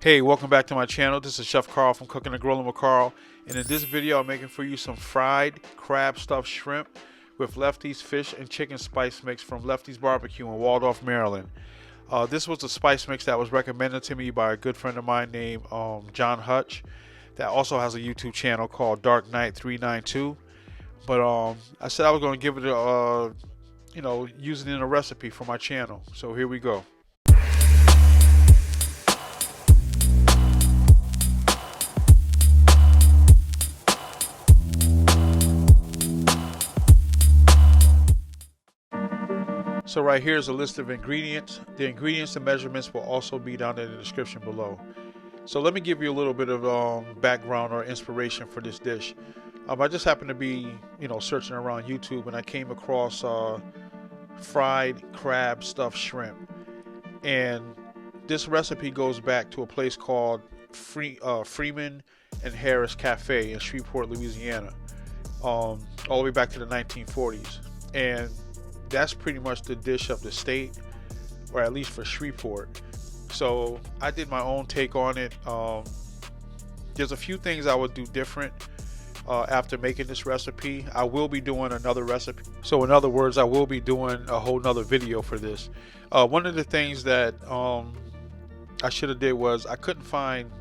Hey, welcome back to my channel. This is Chef Karl from Cooking and Grilling with Karl. And in this video, I'm making for you some fried crab stuffed shrimp with Lefty's fish and chicken spice mix from Lefty's Barbecue in Waldorf, Maryland. This was a spice mix that was recommended to me by a good friend of mine named John Hutch, that also has a YouTube channel called Dark Knight 392. But I said I was going to give it a, use it in a recipe for my channel. So here we go. So right here is a list of ingredients. The ingredients and measurements will also be down in the description below. So let me give you a little bit of background or inspiration for this dish. I just happened to be, searching around YouTube, and I came across fried crab stuffed shrimp. And this recipe goes back to a place called Freeman and Harris Cafe in Shreveport, Louisiana, all the way back to the 1940s. And that's pretty much the dish of the state, or at least for Shreveport. So I did my own take on it. There's a few things I would do different after making this recipe. I will be doing another recipe. So in other words, I will be doing a whole nother video for this. One of the things that I should have did was I couldn't find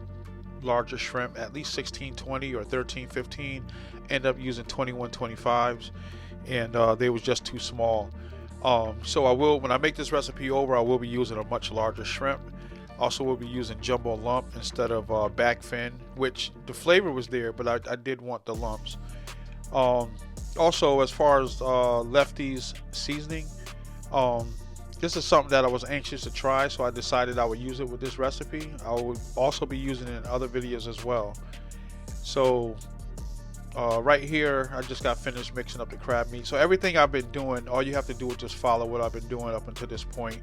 larger shrimp, at least 1620 or 1315. End up using 2125s. And they was just too small. So I will, when I make this recipe over, I will be using a much larger shrimp. Also will be using jumbo lump instead of back fin, which the flavor was there, but I did want the lumps. Also, as far as Lefty's seasoning, this is something that I was anxious to try, so I decided I would use it with this recipe. I would also be using it in other videos as well. So right here, I just got finished mixing up the crab meat. So everything I've been doing, all you have to do is just follow what I've been doing up until this point.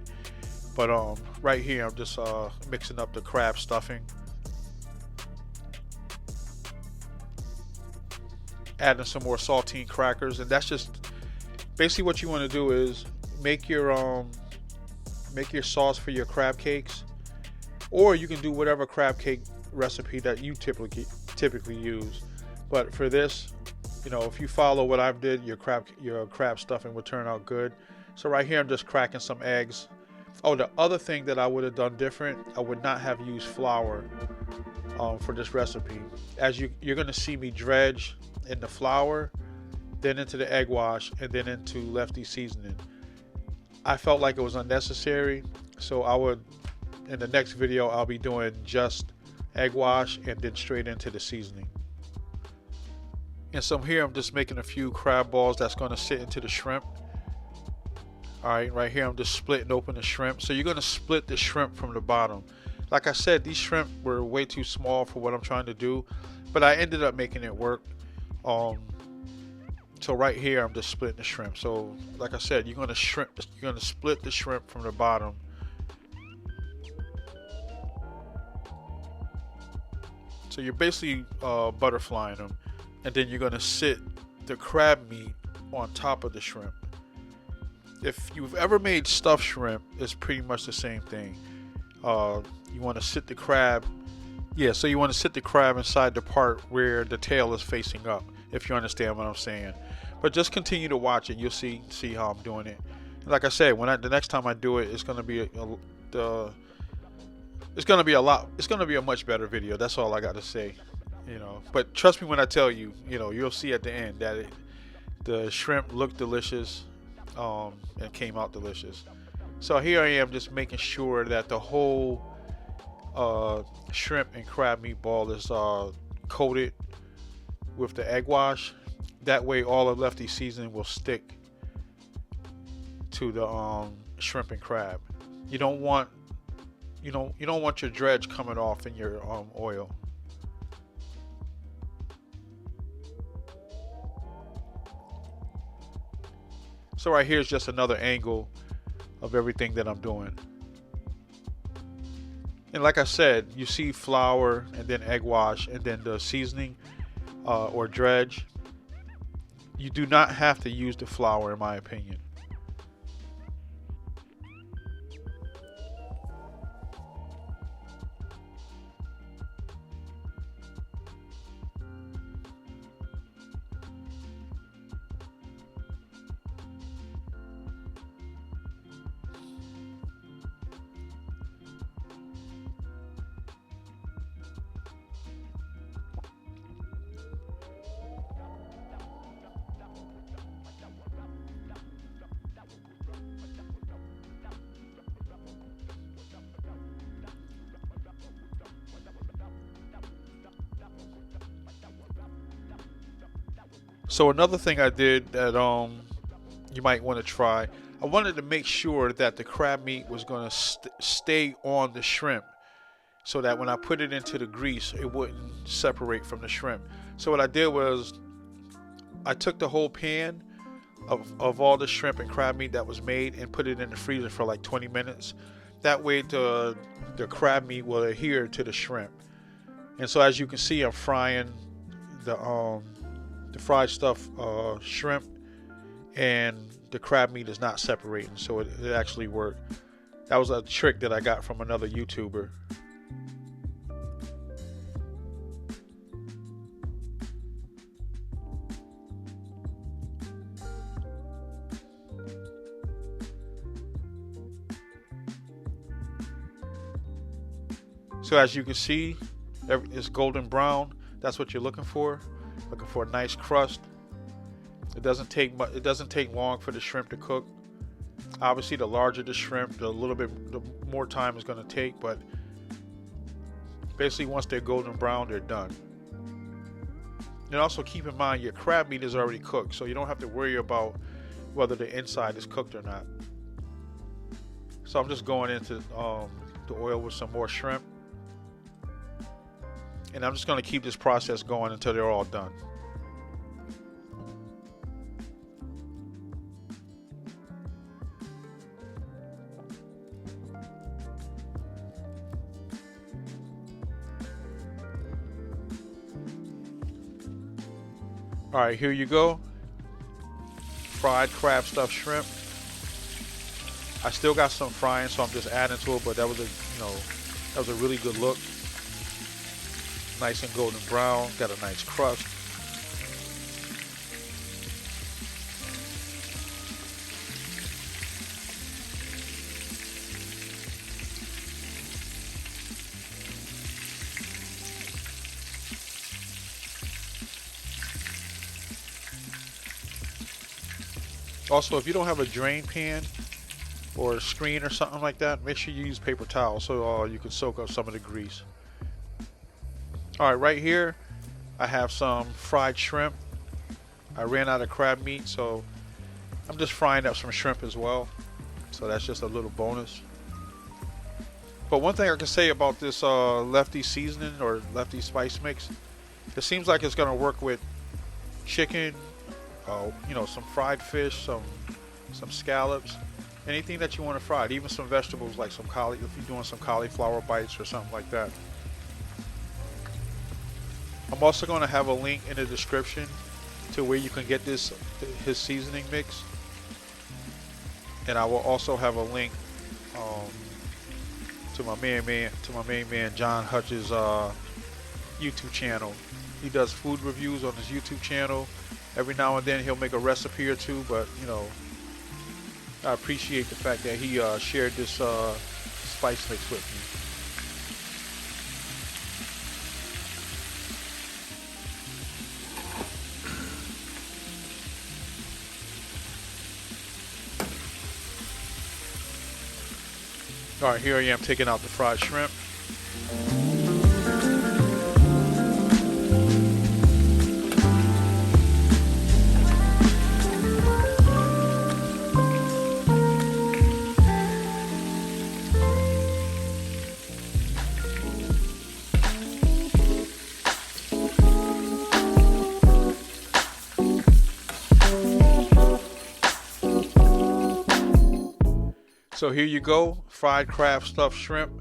But right here, I'm just mixing up the crab stuffing, adding some more saltine crackers, and that's just basically what you want to do is make your sauce for your crab cakes, or you can do whatever crab cake recipe that you typically use. But for this, if you follow what I did, your crab stuffing will turn out good. So right here, I'm just cracking some eggs. Oh, the other thing that I would have done different, I would not have used flour for this recipe. As you're going to see me dredge in the flour, then into the egg wash, and then into Lefty seasoning. I felt like it was unnecessary, so I would, in the next video, I'll be doing just egg wash and then straight into the seasoning. And so here I'm just making a few crab balls that's going to sit into the shrimp. Alright, right here I'm just splitting open the shrimp. So you're going to split the shrimp from the bottom. Like I said, these shrimp were way too small for what I'm trying to do, but I ended up making it work. So right here I'm just splitting the shrimp. So like I said, you're going to split the shrimp from the bottom. So you're basically butterflying them. And then you're going to sit the crab meat on top of the shrimp. If you've ever made stuffed shrimp, it's pretty much the same thing. You want to sit the crab. Yeah, so you want to sit the crab inside the part where the tail is facing up, if you understand what I'm saying. But just continue to watch it. You'll see how I'm doing it. And like I said, the next time I do it, it's going to be a much better video. That's all I got to say. But trust me when I tell you, you'll see at the end that the shrimp looked delicious and came out delicious. So here I am just making sure that the whole shrimp and crab meatball is coated with the egg wash. That way all of Lefty seasoning will stick to the shrimp and crab. You don't want your dredge coming off in your oil. So right here is just another angle of everything that I'm doing. And like I said, you see flour and then egg wash and then the seasoning or dredge. You do not have to use the flour, in my opinion. So another thing I did that you might want to try, I wanted to make sure that the crab meat was going to stay on the shrimp, so that when I put it into the grease, it wouldn't separate from the shrimp. So what I did was I took the whole pan of all the shrimp and crab meat that was made and put it in the freezer for like 20 minutes. That way the crab meat will adhere to the shrimp. And so as you can see, I'm frying the fried stuff, shrimp, and the crab meat is not separating, so it actually worked. That was a trick that I got from another YouTuber. So as you can see, it's golden brown. That's what you're looking for. Looking for a nice crust. It doesn't take long for the shrimp to cook. Obviously, the larger the shrimp, the more time it's going to take. But basically, once they're golden brown, they're done. And also keep in mind, your crab meat is already cooked, so you don't have to worry about whether the inside is cooked or not. So I'm just going into the oil with some more shrimp. And I'm just going to keep this process going until they're all done. All right, here you go. Fried crab stuffed shrimp. I still got some frying, so I'm just adding to it, but that was a really good look. Nice and golden brown, got a nice crust. Also, if you don't have a drain pan or a screen or something like that, make sure you use paper towel so you can soak up some of the grease. Alright, right here I have some fried shrimp. I ran out of crab meat, so I'm just frying up some shrimp as well. So that's just a little bonus. But one thing I can say about this Lefty seasoning or Lefty spice mix, it seems like it's going to work with chicken, some fried fish, some scallops, anything that you want to fry, even some vegetables like if you're doing some cauliflower bites or something like that. I'm also going to have a link in the description to where you can get his seasoning mix, and I will also have a link to my main man John Hutch's YouTube channel. He does food reviews on his YouTube channel. Every now and then he'll make a recipe or two, but I appreciate the fact that he shared this spice mix with me. Alright, here I am taking out the fried shrimp. So here you go, fried crab stuffed shrimp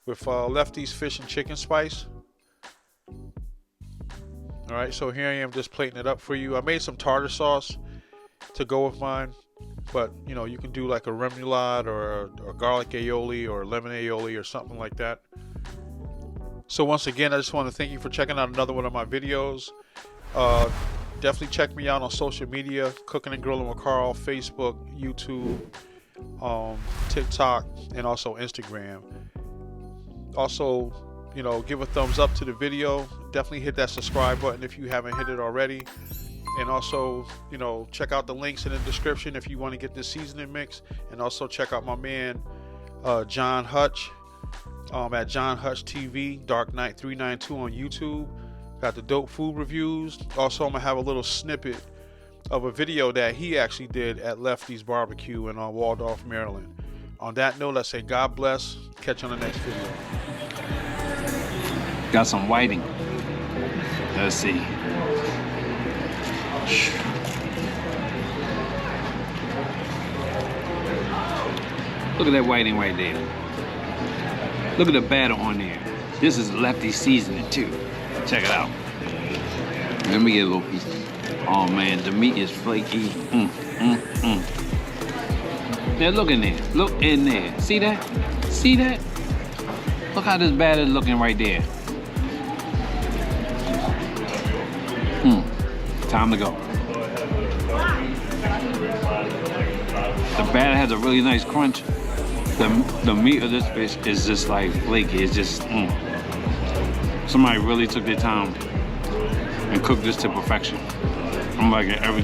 with Lefty's fish and chicken spice. Alright, so here I am just plating it up for you. I made some tartar sauce to go with mine, but you can do like a remoulade or garlic aioli or lemon aioli or something like that. So once again, I just want to thank you for checking out another one of my videos. Definitely check me out on social media, Cooking and Grilling with Karl, Facebook, YouTube, TikTok, and also Instagram. Also, give a thumbs up to the video. Definitely hit that subscribe button if you haven't hit it already. And also, check out the links in the description if you want to get this seasoning mix. And also check out my man John Hutch at John Hutch TV, Dark Knight 392 on YouTube. got the dope food reviews. Also, I'm gonna have a little snippet of a video that he actually did at Lefty's barbecue in Waldorf, Maryland. On that note, let's say God bless. Catch you on the next video. Got some whiting. Let's see. Look at that whiting right there. Look at the batter on there. This is Lefty seasoning too. Check it out. Let me get a little piece. Oh man, the meat is flaky. Now look in there. Look in there. See that? See that? Look how this batter is looking right there. Time to go. The batter has a really nice crunch. The meat of this fish is just like flaky. It's just, Somebody really took their time and cooked this to perfection. I'm liking everything.